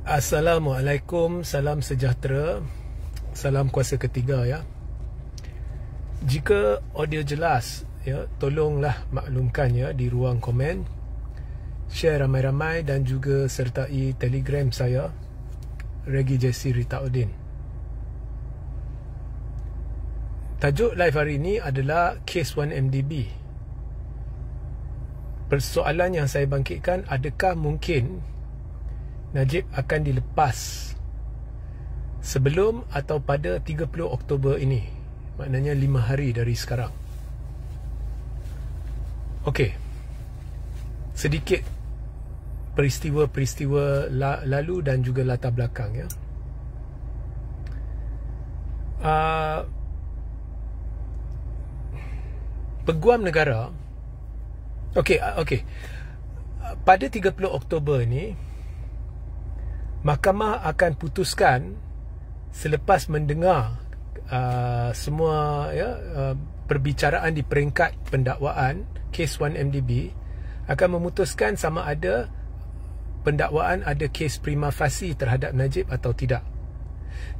Assalamualaikum, salam sejahtera, salam kuasa ketiga ya. Jika audio jelas ya, tolonglah maklumkan ya di ruang komen, share ramai-ramai dan juga sertai Telegram saya Regi Jesse Ritaudin. Tajuk live hari ini adalah Case 1MDB. Persoalan yang saya bangkitkan, adakah mungkin Najib akan dilepas sebelum atau pada 30 Oktober ini, maknanya 5 hari dari sekarang. Okey, sedikit peristiwa-peristiwa lalu dan juga latar belakang ya. Peguam negara, okey, pada 30 Oktober ni Mahkamah akan putuskan selepas mendengar semua ya, perbicaraan di peringkat pendakwaan kes 1MDB, akan memutuskan sama ada pendakwaan ada kes prima facie terhadap Najib atau tidak.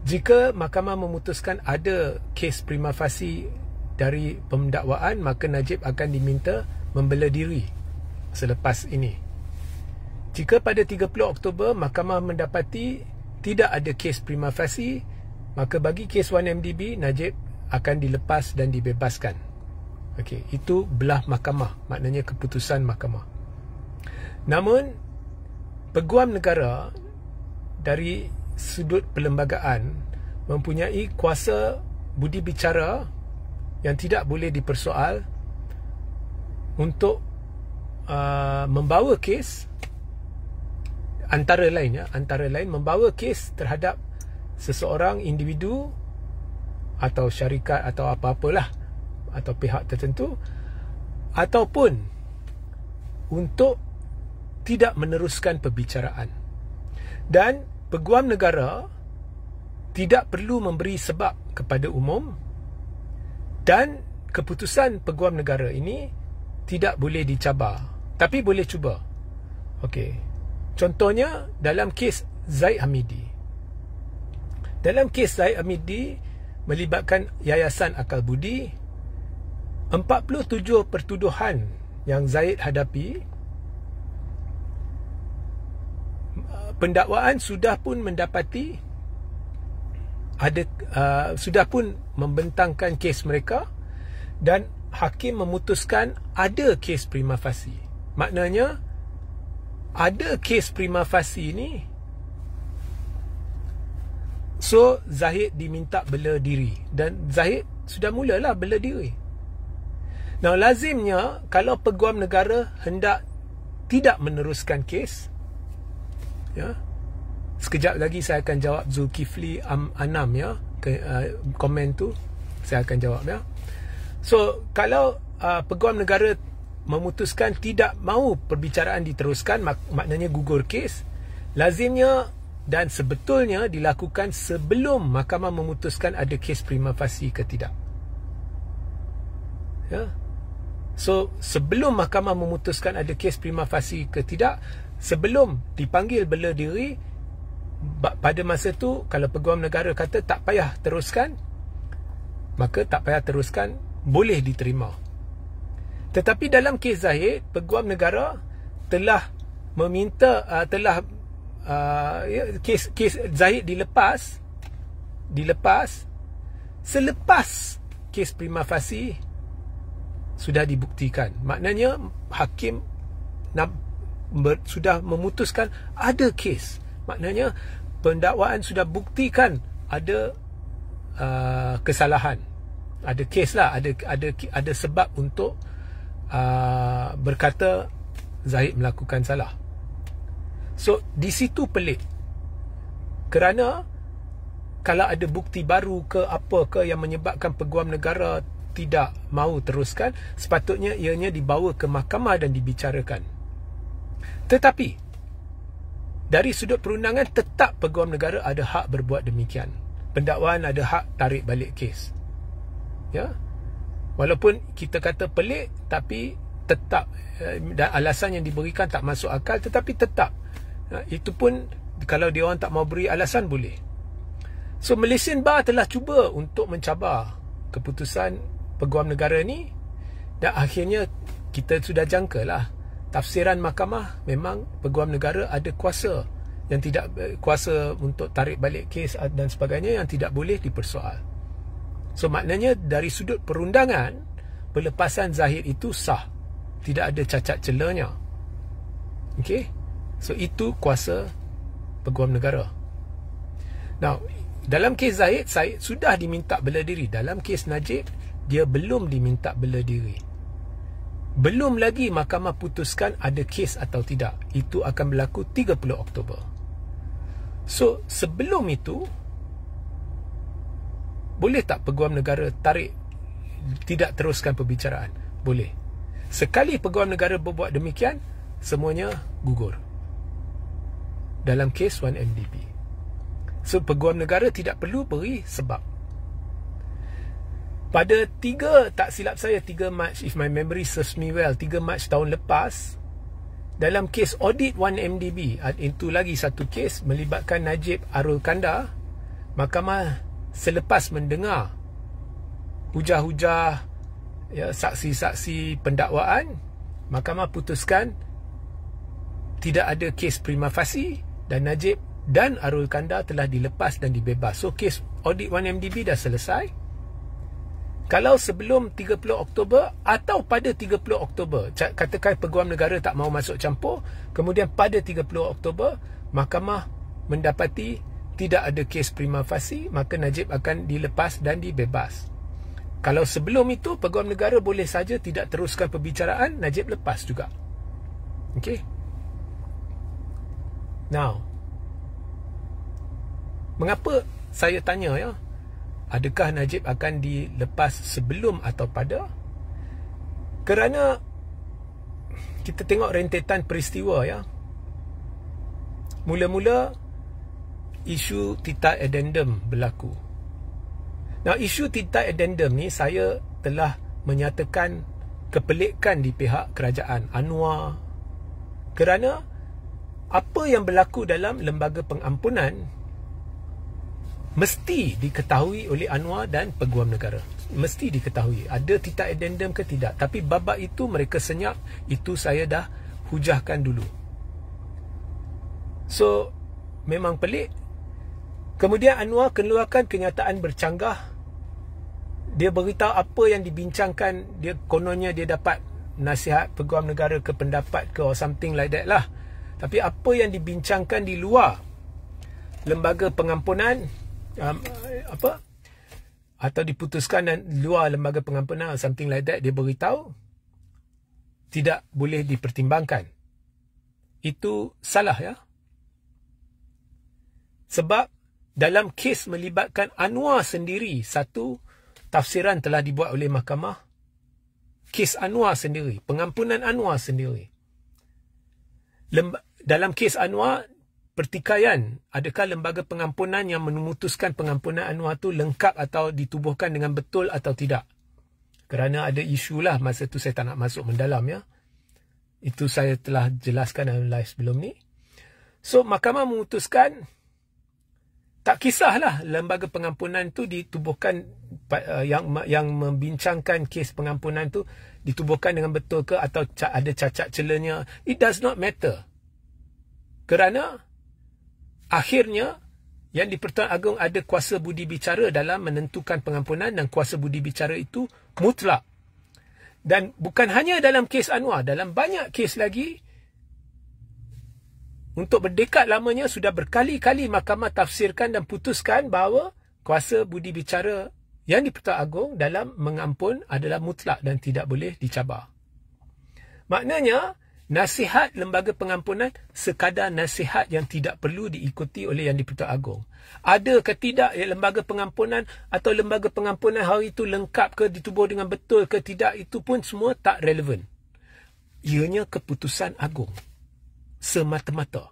Jika mahkamah memutuskan ada kes prima facie dari pendakwaan, maka Najib akan diminta membela diri selepas ini. Jika pada 30 Oktober mahkamah mendapati tidak ada kes prima facie, maka bagi kes 1MDB Najib akan dilepas dan dibebaskan. Okey, itu belah mahkamah, maknanya keputusan mahkamah. Namun peguam negara dari sudut perlembagaan mempunyai kuasa budi bicara yang tidak boleh dipersoal untuk membawa kes, antara lain membawa kes terhadap seseorang individu atau syarikat atau apa-apalah atau pihak tertentu, ataupun untuk tidak meneruskan perbicaraan. Dan peguam negara tidak perlu memberi sebab kepada umum, dan keputusan peguam negara ini tidak boleh dicabar, tapi boleh cuba. Okey, contohnya dalam kes Zaid Hamidi. Dalam kes Zaid Hamidi melibatkan Yayasan Akal Budi, 47 pertuduhan yang Zaid hadapi, pendakwaan sudah pun mendapati sudah pun membentangkan kes mereka, dan hakim memutuskan ada kes prima facie. Maknanya ada kes prima facie ni, so Zahid diminta bela diri, dan Zahid sudah mulalah bela diri. Nah, lazimnya kalau peguam negara hendak tidak meneruskan kes ya, sekejap lagi saya akan jawab Zulkifli Anam ya, komen tu saya akan jawab ya. So kalau peguam negara memutuskan tidak mahu perbicaraan diteruskan, maknanya gugur kes, lazimnya dan sebetulnya dilakukan sebelum mahkamah memutuskan ada kes prima facie ke tidak ya. So sebelum mahkamah memutuskan ada kes prima facie ke tidak, sebelum dipanggil bela diri, pada masa tu kalau peguam negara kata tak payah teruskan, maka tak payah teruskan, boleh diterima. Tetapi dalam kes Zahid, peguam negara telah meminta kes Zahid dilepas selepas kes prima facie sudah dibuktikan. Maknanya hakim sudah memutuskan ada kes. Maknanya pendakwaan sudah buktikan ada kesalahan, ada kes lah, ada sebab untuk berkata Zahid melakukan salah. So di situ pelik, kerana kalau ada bukti baru ke apa ke yang menyebabkan peguam negara tidak mahu teruskan, sepatutnya ianya dibawa ke mahkamah dan dibicarakan. Tetapi dari sudut perundangan, tetap peguam negara ada hak berbuat demikian. Pendakwaan ada hak tarik balik kes ya. Walaupun kita kata pelik, tapi tetap, dan alasan yang diberikan tak masuk akal, tetapi tetap itu pun Kalau dia orang tak mau beri alasan, boleh. So Malaysian Bar telah cuba untuk mencabar keputusan Peguam Negara ni, dan akhirnya kita sudah jangka lah tafsiran mahkamah. Memang Peguam Negara ada kuasa yang tidak kuasa untuk tarik balik kes dan sebagainya, yang tidak boleh dipersoal. So maknanya dari sudut perundangan, pelepasan Zahid itu sah, tidak ada cacat celanya. Okay, so itu kuasa Peguam Negara. Now, dalam kes Zahid sudah diminta bela diri. Dalam kes Najib, dia belum diminta bela diri. Belum lagi mahkamah putuskan ada kes atau tidak. Itu akan berlaku 30 Oktober. So sebelum itu, boleh tak Peguam Negara tidak teruskan perbicaraan? Boleh. Sekali Peguam Negara berbuat demikian, semuanya gugur dalam kes 1MDB. So Peguam Negara tidak perlu beri sebab. Pada 3 Mac, if my memory serves me well, 3 Mac tahun lepas, dalam kes audit 1MDB, itu lagi satu kes melibatkan Najib Arul Kandar, mahkamah selepas mendengar hujah-hujah, ya, saksi-saksi pendakwaan, mahkamah putuskan tidak ada kes prima facie dan Najib dan Arul Kandar telah dilepas dan dibebas. So kes audit 1MDB dah selesai. Kalau sebelum 30 Oktober atau pada 30 Oktober, katakan Peguam Negara tak mau masuk campur, kemudian pada 30 Oktober mahkamah mendapati tidak ada kes prima facie, maka Najib akan dilepas dan dibebas. Kalau sebelum itu, Peguam Negara boleh saja tidak teruskan perbicaraan, Najib lepas juga. Okey. Now, mengapa saya tanya, ya, adakah Najib akan dilepas sebelum atau pada? Kerana kita tengok rentetan peristiwa, ya. Mula-mula isu titah addendum berlaku. Nah, isu titah addendum ni saya telah menyatakan kepelikan di pihak kerajaan Anwar, kerana apa yang berlaku dalam lembaga pengampunan mesti diketahui oleh Anwar dan Peguam Negara. Mesti diketahui ada titah addendum ke tidak. Tapi babak itu mereka senyap. Itu saya dah hujahkan dulu. So memang pelik. Kemudian Anwar keluarkan kenyataan bercanggah. Dia beritahu apa yang dibincangkan. Dia kononnya dia dapat nasihat Peguam Negara ke pendapat ke, or something like that lah. Tapi apa yang dibincangkan di luar lembaga pengampunan, atau diputuskan dan luar lembaga pengampunan, something like that, dia beritahu tidak boleh dipertimbangkan. Itu salah, ya. Sebab dalam kes melibatkan Anwar sendiri, satu tafsiran telah dibuat oleh mahkamah. Kes Anwar sendiri, pengampunan Anwar sendiri. Dalam kes Anwar, pertikaian, adakah lembaga pengampunan yang memutuskan pengampunan Anwar tu lengkap atau ditubuhkan dengan betul atau tidak. Kerana ada isu lah, masa tu saya tak nak masuk mendalam, ya. Itu saya telah jelaskan dalam live sebelum ni. So mahkamah memutuskan tak kisahlah lembaga pengampunan tu ditubuhkan, yang membincangkan kes pengampunan tu ditubuhkan dengan betul ke atau ada cacat celanya. It does not matter. Kerana akhirnya yang di-Pertuan Agong ada kuasa budi bicara dalam menentukan pengampunan, dan kuasa budi bicara itu mutlak. Dan bukan hanya dalam kes Anwar, dalam banyak kes lagi, untuk berdekad lamanya sudah berkali-kali mahkamah tafsirkan dan putuskan bahawa kuasa budi bicara yang di-Pertuan Agong dalam mengampun adalah mutlak dan tidak boleh dicabar. Maknanya nasihat lembaga pengampunan sekadar nasihat yang tidak perlu diikuti oleh yang di-Pertuan Agong. Ada ke tidak lembaga pengampunan atau lembaga pengampunan hari itu lengkap ke, ditubuh dengan betul ke tidak, itu pun semua tak relevan. Ianya keputusan Agong semata-mata.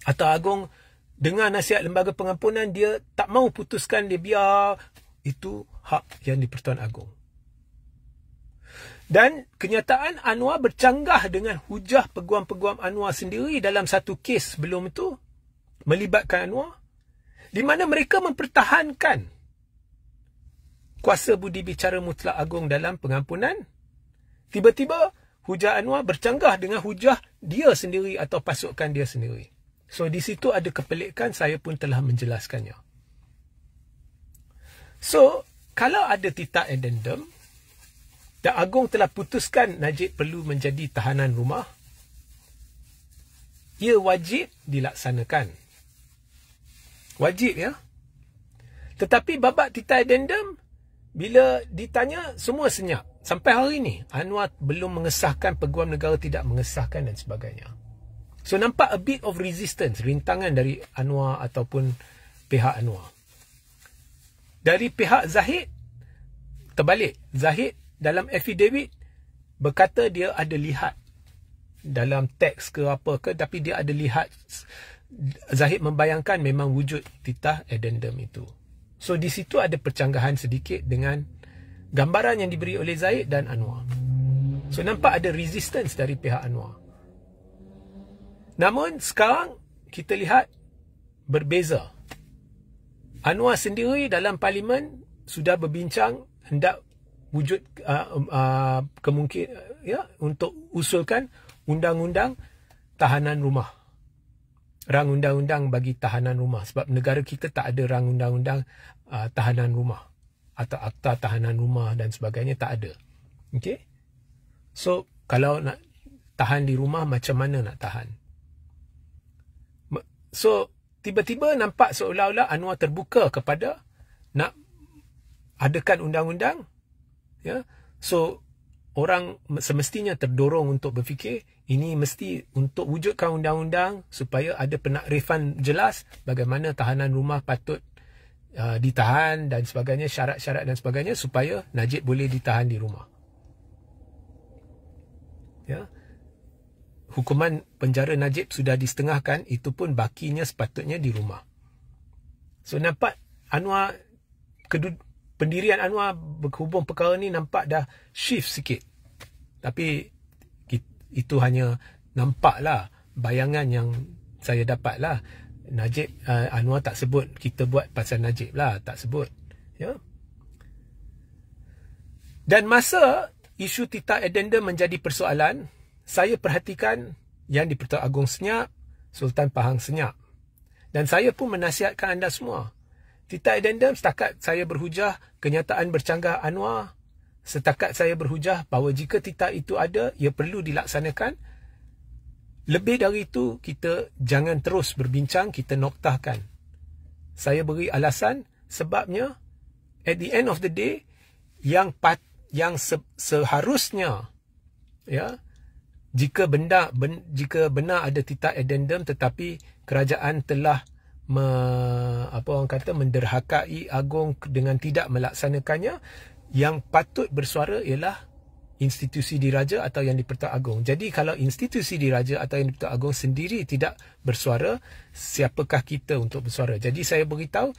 Atau Agong dengan nasihat lembaga pengampunan, dia tak mau putuskan, dia biar, itu hak yang di-Pertuan Agong. Dan kenyataan Anwar bercanggah dengan hujah peguam-peguam Anwar sendiri dalam satu kes sebelum itu melibatkan Anwar, di mana mereka mempertahankan kuasa budi bicara mutlak agung dalam pengampunan. Tiba-tiba hujah Anwar bercanggah dengan hujah dia sendiri atau pasukan dia sendiri. So di situ ada kepelikan, saya pun telah menjelaskannya. So kalau ada titah addendum dan Agung telah putuskan Najib perlu menjadi tahanan rumah, ia wajib dilaksanakan. Wajib, ya. Tetapi babak titah addendum, bila ditanya, semua senyap. Sampai hari ini, Anwar belum mengesahkan, Peguam Negara tidak mengesahkan dan sebagainya. So nampak a bit of resistance, rintangan dari Anwar ataupun pihak Anwar. Dari pihak Zahid, terbalik. Zahid dalam affidavit berkata dia ada lihat dalam teks ke apa ke, tapi dia ada lihat. Zahid membayangkan memang wujud titah addendum itu. So di situ ada percanggahan sedikit dengan gambaran yang diberi oleh Zahid dan Anwar. So nampak ada resistance dari pihak Anwar. Namun sekarang kita lihat berbeza. Anwar sendiri dalam parlimen sudah berbincang hendak wujud kemungkinan, ya, untuk usulkan undang-undang tahanan rumah. Rang undang-undang bagi tahanan rumah, sebab negara kita tak ada rang undang-undang tahanan rumah atau akta tahanan rumah dan sebagainya, tak ada. Okey. So kalau nak tahan di rumah, macam mana nak tahan? So tiba-tiba nampak seolah-olah Anwar terbuka kepada nak adakan undang-undang, ya. So orang semestinya terdorong untuk berfikir ini mesti untuk wujudkan undang-undang supaya ada penakrifan jelas bagaimana tahanan rumah patut ditahan dan sebagainya, syarat-syarat dan sebagainya, supaya Najib boleh ditahan di rumah. Ya. Hukuman penjara Najib sudah disetengahkan, itu pun bakinya sepatutnya di rumah. So nampak Anwar, pendirian Anwar berhubung perkara ni nampak dah shift sikit. Tapi itu hanya nampaklah bayangan yang saya dapat lah. Najib, Anwar tak sebut kita buat pasal Najib lah, tak sebut, ya. Dan masa isu titah addendum menjadi persoalan, saya perhatikan yang di-Pertuan Agong senyap, Sultan Pahang senyap. Dan saya pun menasihatkan anda semua. Titah addendum, setakat saya berhujah kenyataan bercanggah Anwar, setakat saya berhujah bahawa jika titah itu ada, ia perlu dilaksanakan. Lebih dari itu, kita jangan terus berbincang, kita noktahkan. Saya beri alasan, sebabnya at the end of the day, yang seharusnya, ya, jika benar ada titah addendum tetapi kerajaan telah menderhakai Agong dengan tidak melaksanakannya, yang patut bersuara ialah institusi diraja atau yang di-Pertuan Agong. Jadi kalau institusi diraja atau yang di-Pertuan Agong sendiri tidak bersuara, siapakah kita untuk bersuara? Jadi saya beritahu,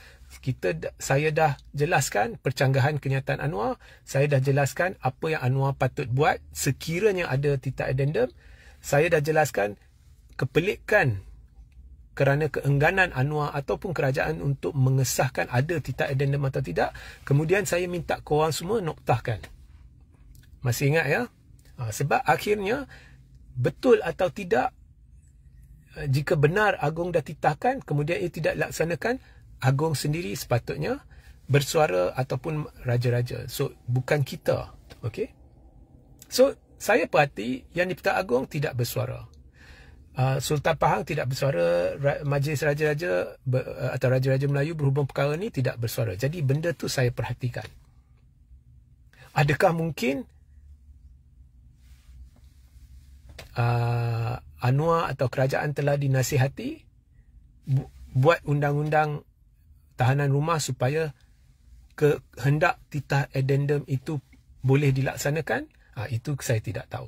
saya dah jelaskan percanggahan kenyataan Anwar, saya dah jelaskan apa yang Anwar patut buat sekiranya ada titah addendum, saya dah jelaskan kepelikan kerana keengganan Anwar ataupun kerajaan untuk mengesahkan ada titah addendum atau tidak. Kemudian saya minta korang semua noktahkan. Masih ingat, ya? Sebab akhirnya, betul atau tidak, jika benar Agong dah titahkan, kemudian ia tidak laksanakan, Agong sendiri sepatutnya bersuara ataupun raja-raja. So, bukan kita. Okay? So, saya perhati yang di-Pertuan Agong tidak bersuara. Sultan Pahang tidak bersuara, Majlis Raja-Raja atau Raja-Raja Melayu berhubung perkara ni tidak bersuara. Jadi benda tu saya perhatikan. Adakah mungkin Anwar atau kerajaan telah dinasihati buat undang-undang tahanan rumah supaya kehendak titah addendum itu boleh dilaksanakan? Itu saya tidak tahu.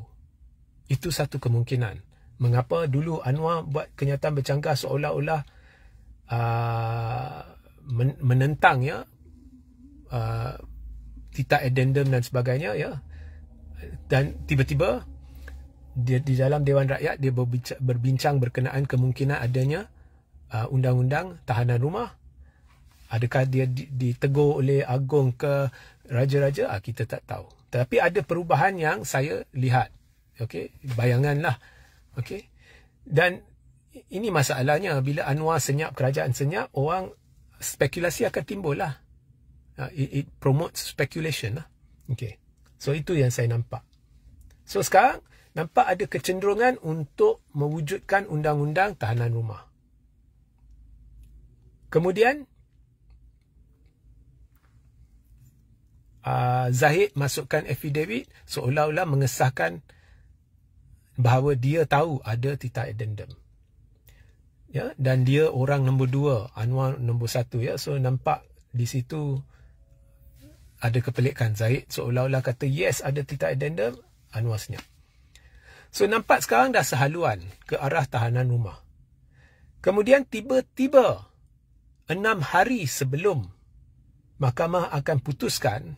Itu satu kemungkinan. Mengapa dulu Anwar buat kenyataan bercanggah seolah-olah menentang, ya, titah addendum dan sebagainya, ya. Dan tiba-tiba dia di dalam Dewan Rakyat dia berbincang berkenaan kemungkinan adanya undang-undang tahanan rumah. Adakah dia ditegur oleh Agong ke Raja-Raja? Kita tak tahu. Tapi ada perubahan yang saya lihat. Okey, bayanganlah. Okey. Dan ini masalahnya, bila Anwar senyap, kerajaan senyap, orang spekulasi akan timbul lah. It promotes speculation lah. Okey. So itu yang saya nampak. So sekarang nampak ada kecenderungan untuk mewujudkan undang-undang tahanan rumah. Kemudian Zahid masukkan affidavit seolah-olah mengesahkan bahawa dia tahu ada titah addendum. Ya, dan dia orang nombor 2, Anwar nombor 1, ya. So nampak di situ ada kepelikan. Zahid seolah-olah kata yes ada titah addendum, Anwar senyap. So nampak sekarang dah sehaluan ke arah tahanan rumah. Kemudian tiba-tiba 6 hari sebelum mahkamah akan putuskan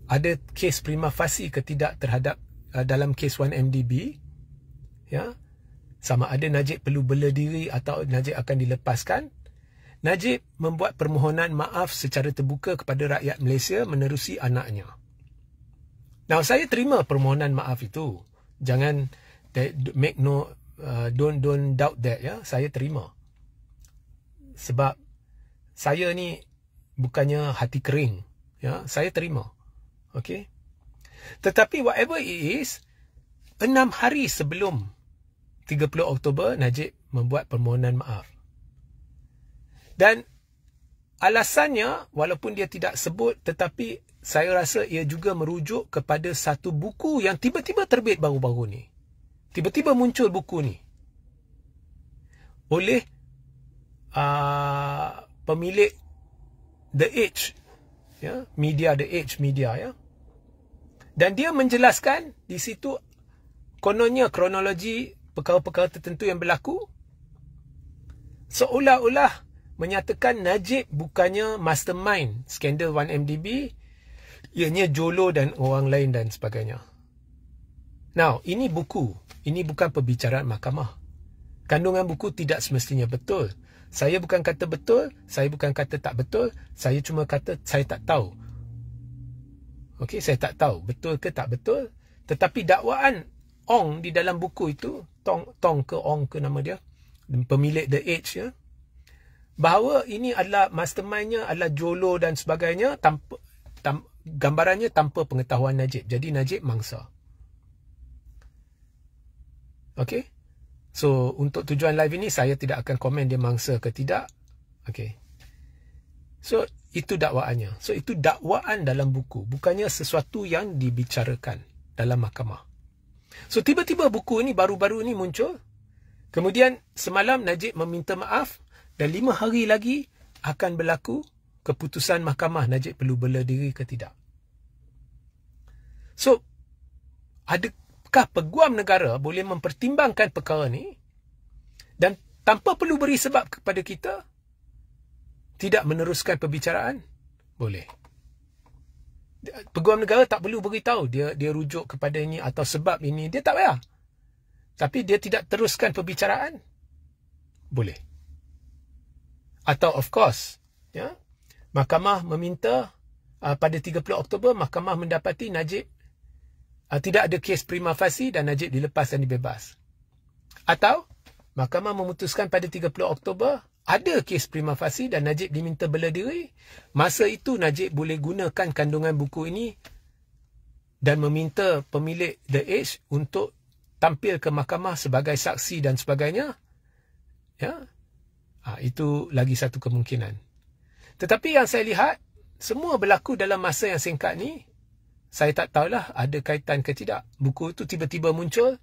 ada kes prima facie ke tidak terhadap dalam kes 1MDB, ya, sama ada Najib perlu bela diri atau Najib akan dilepaskan. Najib membuat permohonan maaf secara terbuka kepada rakyat Malaysia menerusi anaknya. Now, saya terima permohonan maaf itu. Jangan make no don't doubt that, ya. Saya terima. Sebab saya ni bukannya hati kering, ya. Saya terima. Okey. Tetapi whatever it is, 6 hari sebelum 30 Oktober Najib membuat permohonan maaf. Dan alasannya, walaupun dia tidak sebut, tetapi saya rasa ia juga merujuk kepada satu buku yang tiba-tiba terbit baru-baru ni. Tiba-tiba muncul buku ni oleh pemilik The Age, ya, media The Age media, ya. Dan dia menjelaskan di situ kononnya kronologi perkara-perkara tertentu yang berlaku, seolah-olah menyatakan Najib bukannya mastermind skandal 1MDB, ianya Jolo dan orang lain dan sebagainya. Now, ini buku, ini bukan perbicaraan mahkamah. Kandungan buku tidak semestinya betul. Saya bukan kata betul, saya bukan kata tak betul, saya cuma kata saya tak tahu. Okey, saya tak tahu betul ke tak betul. Tetapi dakwaan Ong di dalam buku itu, Tong ke Ong ke nama dia, pemilik The Age, ya, bahawa ini adalah mastermindnya adalah Jolo dan sebagainya, gambarannya tanpa pengetahuan Najib. Jadi Najib mangsa. Okey. So untuk tujuan live ini saya tidak akan komen dia mangsa ke tidak. Okey. So itu dakwaannya. So itu dakwaan dalam buku, bukannya sesuatu yang dibicarakan dalam mahkamah. So tiba-tiba buku ini baru-baru ini muncul. Kemudian semalam Najib meminta maaf dan 5 hari lagi akan berlaku keputusan mahkamah Najib perlu bela diri ke tidak. So adakah peguam negara boleh mempertimbangkan perkara ni dan tanpa perlu beri sebab kepada kita tidak meneruskan perbicaraan? Boleh. Peguam negara tak perlu beritahu dia rujuk kepada ini atau sebab ini, dia tak payah. Tapi dia tidak teruskan perbicaraan? Boleh. Atau of course, ya, mahkamah meminta pada 30 Oktober mahkamah mendapati Najib tidak ada kes prima facie dan Najib dilepas dan dibebas. Atau mahkamah memutuskan pada 30 Oktober ada kes prima facie dan Najib diminta bela diri. Masa itu Najib boleh gunakan kandungan buku ini dan meminta pemilik The Age untuk tampil ke mahkamah sebagai saksi dan sebagainya. Ya. Itu lagi satu kemungkinan. Tetapi yang saya lihat, semua berlaku dalam masa yang singkat ni. Saya tak tahulah ada kaitan ke tidak. Buku itu tiba-tiba muncul.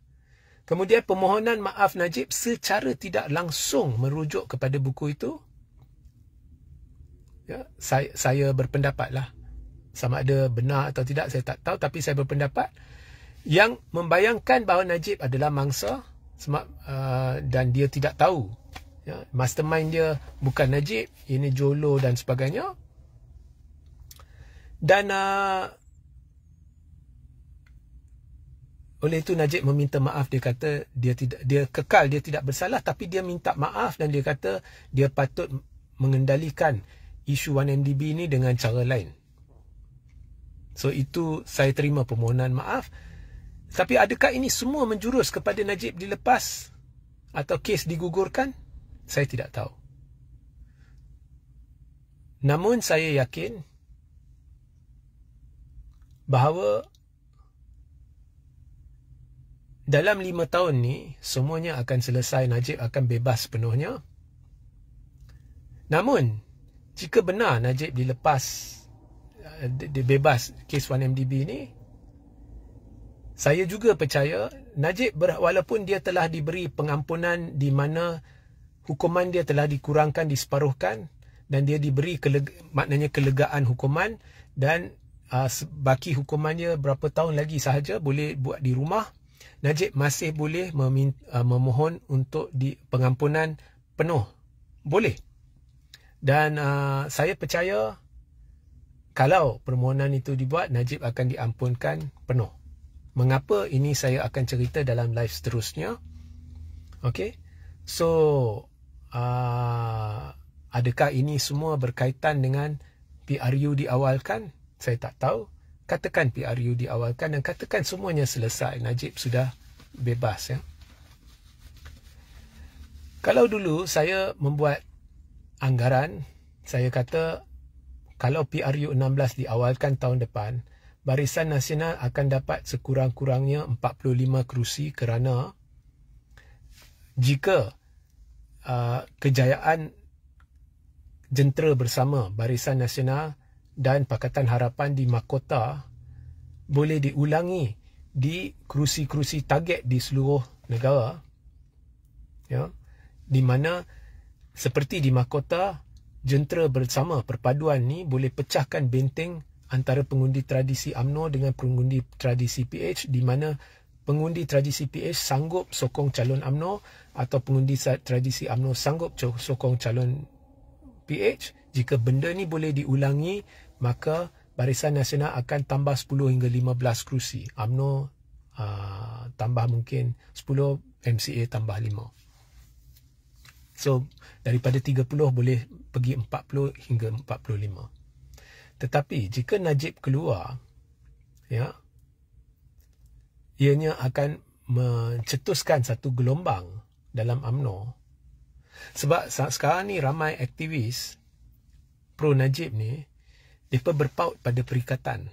Kemudian permohonan maaf Najib secara tidak langsung merujuk kepada buku itu. Ya, saya berpendapatlah. Sama ada benar atau tidak saya tak tahu, tapi saya berpendapat yang membayangkan bahawa Najib adalah mangsa dan dia tidak tahu, ya, mastermind dia bukan Najib, ini Jolo dan sebagainya. Dan Oleh itu Najib meminta maaf. Dia kata dia kekal dia tidak bersalah, tapi dia minta maaf dan dia kata dia patut mengendalikan isu 1MDB ni dengan cara lain. So itu saya terima permohonan maaf. Tapi adakah ini semua menjurus kepada Najib dilepas atau kes digugurkan? Saya tidak tahu. Namun saya yakin bahawa dalam 5 tahun ni semuanya akan selesai. Najib akan bebas sepenuhnya. Namun jika benar Najib dilepas, bebas kes 1MDB ni, saya juga percaya Najib walaupun dia telah diberi pengampunan di mana hukuman dia telah dikurangkan, diseparuhkan, dan dia diberi maknanya kelegaan hukuman, dan baki hukumannya berapa tahun lagi sahaja boleh buat di rumah, Najib masih boleh memohon untuk pengampunan penuh. Boleh. Dan saya percaya kalau permohonan itu dibuat, Najib akan diampunkan penuh. Mengapa? Ini saya akan cerita dalam live seterusnya. Okay. So, adakah ini semua berkaitan dengan PRU diawalkan? Saya tak tahu. Katakan PRU diawalkan dan katakan semuanya selesai. Najib sudah bebas. Ya. Kalau dulu saya membuat anggaran, saya kata kalau PRU 16 diawalkan tahun depan, Barisan Nasional akan dapat sekurang-kurangnya 45 kerusi kerana jika kejayaan jentera bersama Barisan Nasional dan Pakatan Harapan di mahkota boleh diulangi di kerusi-kerusi target di seluruh negara, ya, di mana seperti di mahkota, jentera bersama perpaduan ni boleh pecahkan benteng antara pengundi tradisi UMNO dengan pengundi tradisi PH, di mana pengundi tradisi PH sanggup sokong calon UMNO atau pengundi tradisi UMNO sanggup sokong calon PH. Jika benda ni boleh diulangi, maka Barisan Nasional akan tambah 10 hingga 15 kerusi. UMNO tambah mungkin 10, MCA tambah 5. So, daripada 30 boleh pergi 40 hingga 45. Tetapi jika Najib keluar, ya, ianya akan mencetuskan satu gelombang dalam UMNO. Sebab sekarang ni ramai aktivis pro Najib ni, mereka berpaut pada perikatan.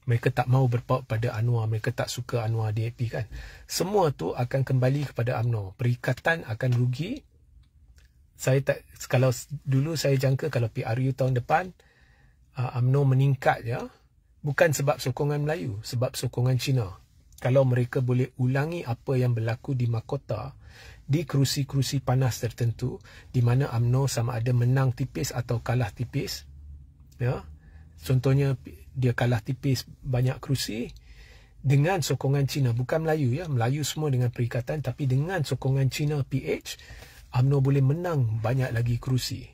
Mereka tak mahu berpaut pada Anwar, mereka tak suka Anwar DAP kan. Semua tu akan kembali kepada UMNO. Perikatan akan rugi. Kalau dulu saya jangka kalau PRU tahun depan UMNO meningkat, ya, bukan sebab sokongan Melayu, sebab sokongan Cina. Kalau mereka boleh ulangi apa yang berlaku di mahkota, di kerusi-kerusi panas tertentu, di mana UMNO sama ada menang tipis atau kalah tipis, ya. Contohnya dia kalah tipis banyak kerusi dengan sokongan Cina, bukan Melayu, ya, Melayu semua dengan perikatan, tapi dengan sokongan Cina PH, UMNO boleh menang banyak lagi kerusi.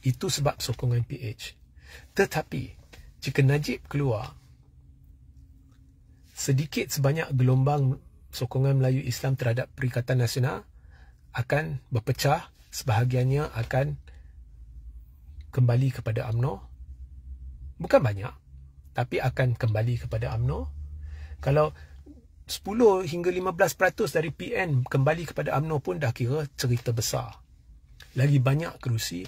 Itu sebab sokongan PH. Tetapi jika Najib keluar, sedikit sebanyak gelombang sokongan Melayu Islam terhadap Perikatan Nasional akan berpecah. Sebahagiannya akan kembali kepada UMNO. Bukan banyak, tapi akan kembali kepada UMNO. Kalau 10 hingga 15% dari PN kembali kepada UMNO pun dah kira cerita besar. Lagi banyak kerusi,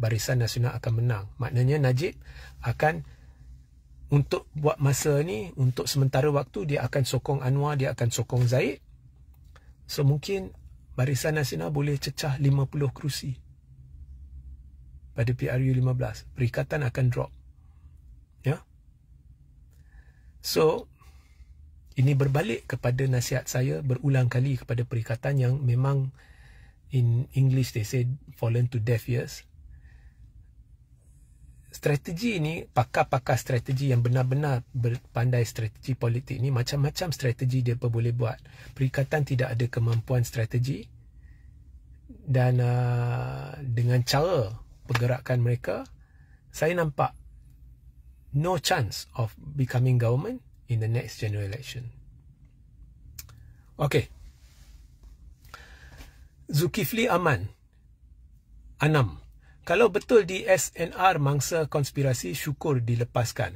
Barisan Nasional akan menang. Maknanya Najib akan, untuk buat masa ni, untuk sementara waktu, dia akan sokong Anwar, dia akan sokong Zaid. So mungkin Barisan Nasional boleh cecah 50 kerusi pada PRU 15. Perikatan akan drop. Ya. So ini berbalik kepada nasihat saya berulang kali kepada perikatan yang memang in English they say fallen to deaf ears. Strategi ini, pakar-pakar strategi yang benar-benar berpandai strategi politik ni, macam-macam strategi dia boleh buat. Perikatan tidak ada kemampuan strategi, dan dengan cara pergerakan mereka, saya nampak no chance of becoming government in the next general election. Okay. Zulkifli Aman 6. Kalau betul di SNR mangsa konspirasi, syukur dilepaskan.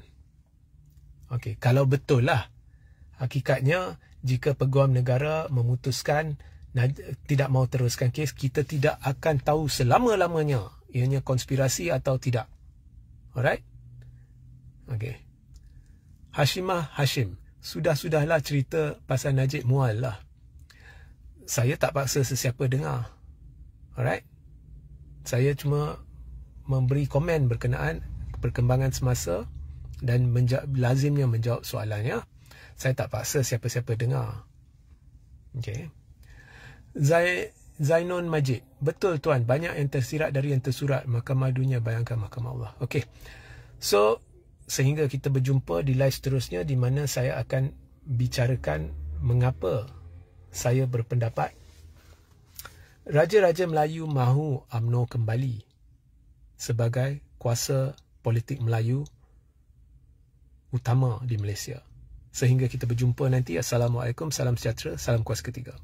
Okey, kalau betul lah. Hakikatnya, jika Peguam Negara memutuskan tidak mahu teruskan kes, kita tidak akan tahu selama-lamanya ianya konspirasi atau tidak. Alright? Okey. Hashimah Hashim, sudahlah cerita pasal Najib mual lah. Saya tak paksa sesiapa dengar. Alright? Saya cuma memberi komen berkenaan perkembangan semasa dan lazimnya menjawab soalannya. Saya tak paksa siapa-siapa dengar. Okay. Zainun Majid, betul tuan, banyak yang tersirat dari yang tersurat. Mahkamah Dunia, bayangkan Mahkamah Allah. Okay. So, sehingga kita berjumpa di live seterusnya di mana saya akan bicarakan mengapa saya berpendapat Raja-Raja Melayu mahu UMNO kembali sebagai kuasa politik Melayu utama di Malaysia. Sehingga kita berjumpa nanti. Assalamualaikum, salam sejahtera, salam kuasa ketiga.